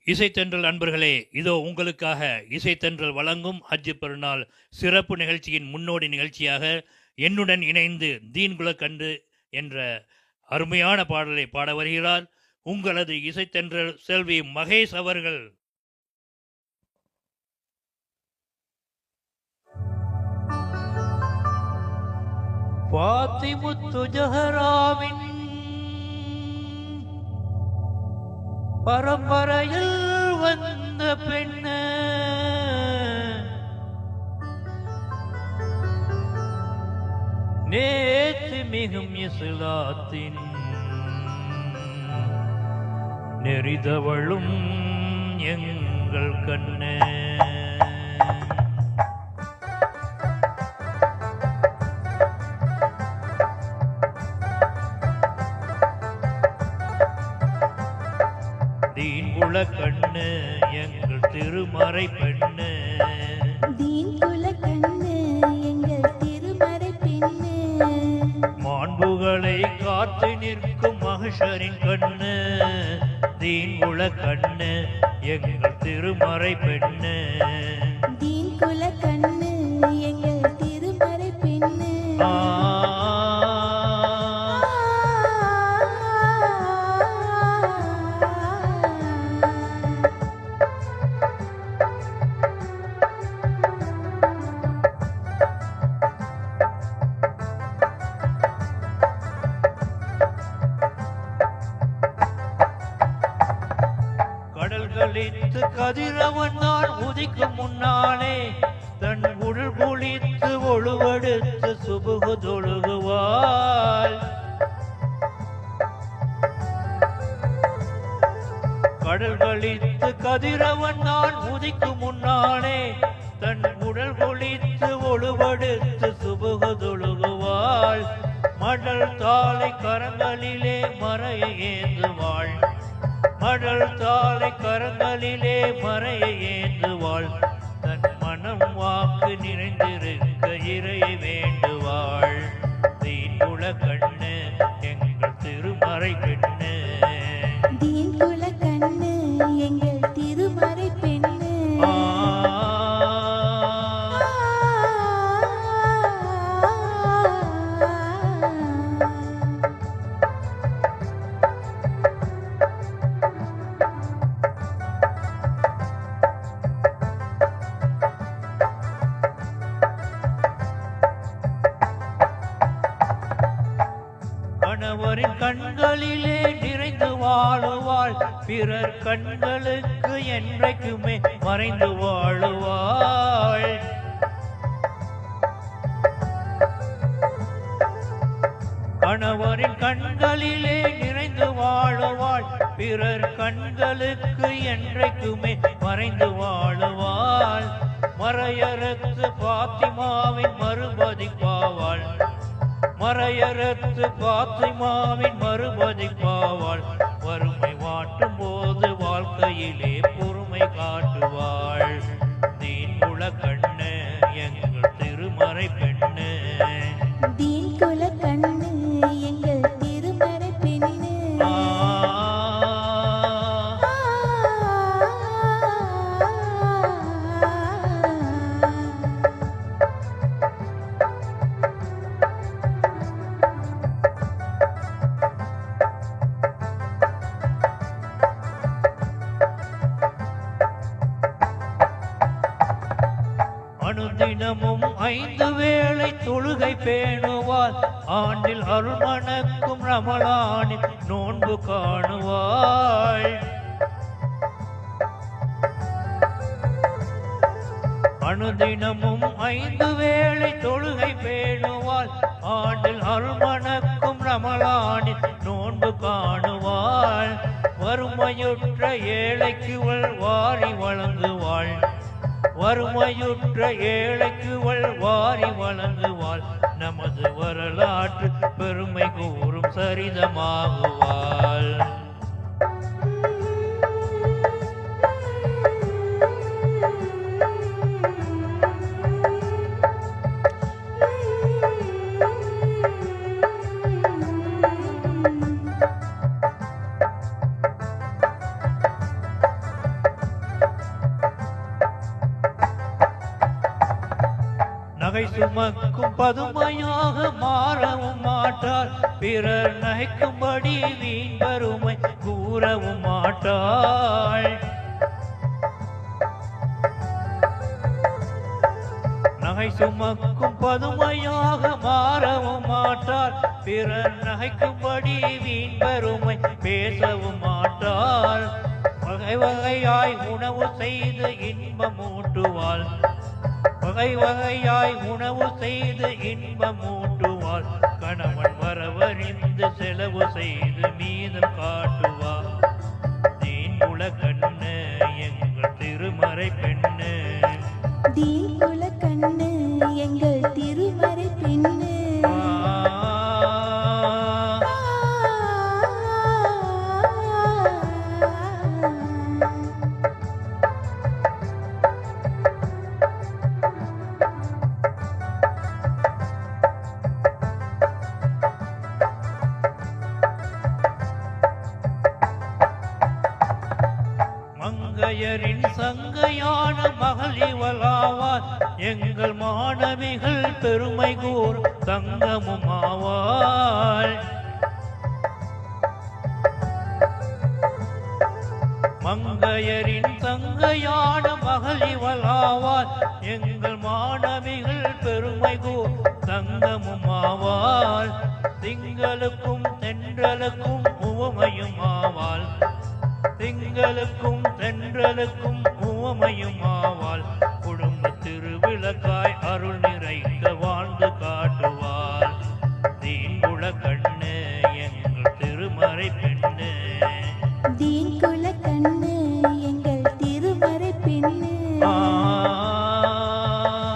இசைத்தென்றல் அன்பர்களே, இதோ உங்களுக்காக இசைத்தென்றல் வழங்கும் ஹஜ் பெருநாள் சிறப்பு நிகழ்ச்சியின் முன்னோடி நிகழ்ச்சியாக என்னுடன் இணைந்து தீன்குலக்கண்டு என்ற அருமையான பாடலை பாட வருகிறார் உங்களது இசைத்தென்றல் செல்வி மகேஷ் அவர்கள். பாத்திமுத்து ஜஹராவின் பரம்பரையில் வந்த பெண்ண நேற்று மிகும் இஸ்லாத்தின் நெறிதவளும் எங்கள் கண்ணே. தீன்குல கண்ணு எங்கள் திருமறை பெண்ணு, தீன்குல கண்ணு எங்கள் திருமறை பெண்ணு, மாண்புகளை காத்து நிற்கும் மகஷரின் கண்ணு. தீன்குல கண்ணு எங்கள் திருமறை பெண்ணு, தீன்குல கண்ணு எங்கள் திருமறை பெண்ணு. கடல்களித்து கதிரவன் நான் உதிக்கும் முன்னாலே தன் உடல் குளித்து ஒழுவெடுத்து சுபுகு தொழுகுவாள். கடல்களித்து கதிரவன் நான் உதிக்கும் முன்னாலே தன் உடல் குளித்து ஒழுவெடுத்து சுபுகு தொழுகுவாள். மடல் தாளை கரங்களிலே மறையை ஏந்துவாள், மடல் தாளை கரங்களிலே மறையை ஏந்துவாள். தன் மனம் வாக்கு நிறைந்திருக்க இறையை வேண்டுவாள். தீன்குல கண்ணு எங்கள் திருமறை பெண்ணு, தீன்குல கண்ணு எங்கள் திருமறை பெண்ணு. கணவரின் கண்களிலே நிறைந்து வாழுவாள், பிறர் கண்களுக்கு என்றைக்குமே மறைந்து வாழுவாள். கணவரின் கண்களிலே நிறைந்து வாழுவாள், பிறர் கண்களுக்கு என்றைக்குமே மறைந்து வாழுவாள். மறையறுத்து பாத்திமாவின் மறுபதிப்பாவாள், மறையறுத்து பாத்திமாவின் மறுபதிப்பாவாள். வறுமை வாட்டும் போது வாழ்க்கையிலே பொறுமை காட்டுவாள். தீன்குல கண்ணு எங்கள் திருமறை பெண்ணு, தீன்குல கண்ணு எங்கள் திருமறை பெண்ணு. அனுதினமும் 5 வேளை தொழுகை பேணுவாள், ஆண்டில் அருள்மணக்கும் ரமலானில் நோன்பு காணுவாள். அனுதினமும் 5 வேளை தொழுகை பேணுவாள், ஆண்டில் அருள்மணக்கும் ரமலானில் நோன்பு காணுவாள். வறுமையுற்ற ஏழைக்கு வாரி வழங்குவாள், வறுமையுற்ற ஏழைக்கு வாரி வழங்குவாள். நமது வரலாற்று பெருமை கூறும் சரிதமாகுவாள். சுமக்கும் பதுமையாக மாறவும் மாட்டாள், பிறர் நகைக்கும்படி வீண் வறுமை கூறவும் மாட்டாள். நகை சுமக்கும் பதுமையாக மாறவும் மாட்டாள், பிறர் நகைக்கும்படி வீண் வறுமை பேசவும் மாட்டாள். வகை வகையாய் உணவு செய்து இன்பமூட்டுவாள், வகை வகையாய் உணவு செய்து இன்பமூட்டுவாள். கணவன் வரவறிந்து செலவு செய்து மீதம் காட்டுவாள். தீன்குல கண்ணு எங்கள் திருமறை பெண்ணு, தீன்குல கண்ணு எங்கள் திருமறை பெண்ணு. மங்கையரின் சங்கையான மகள் இவளாவார், எங்கள் மாணவிகள் பெருமை கூர் தங்கமும் ஆவாள். மங்கையரின் சங்கையான மகள் இவளாவார், எங்கள் மாணவிகள் பெருமை கூர் தங்கமும் ஆவாள். திங்களுக்கும் தென்றலுக்கும் உவமையும் ஆவாள், திங்களுக்கும் தென்றலுக்கும் உவமையும் ஆவாள். குடும்ப திருவிளக்காய் அருள் நிறைந்த வாழ்ந்து காட்டுவாள். தீன்குல கண்ணு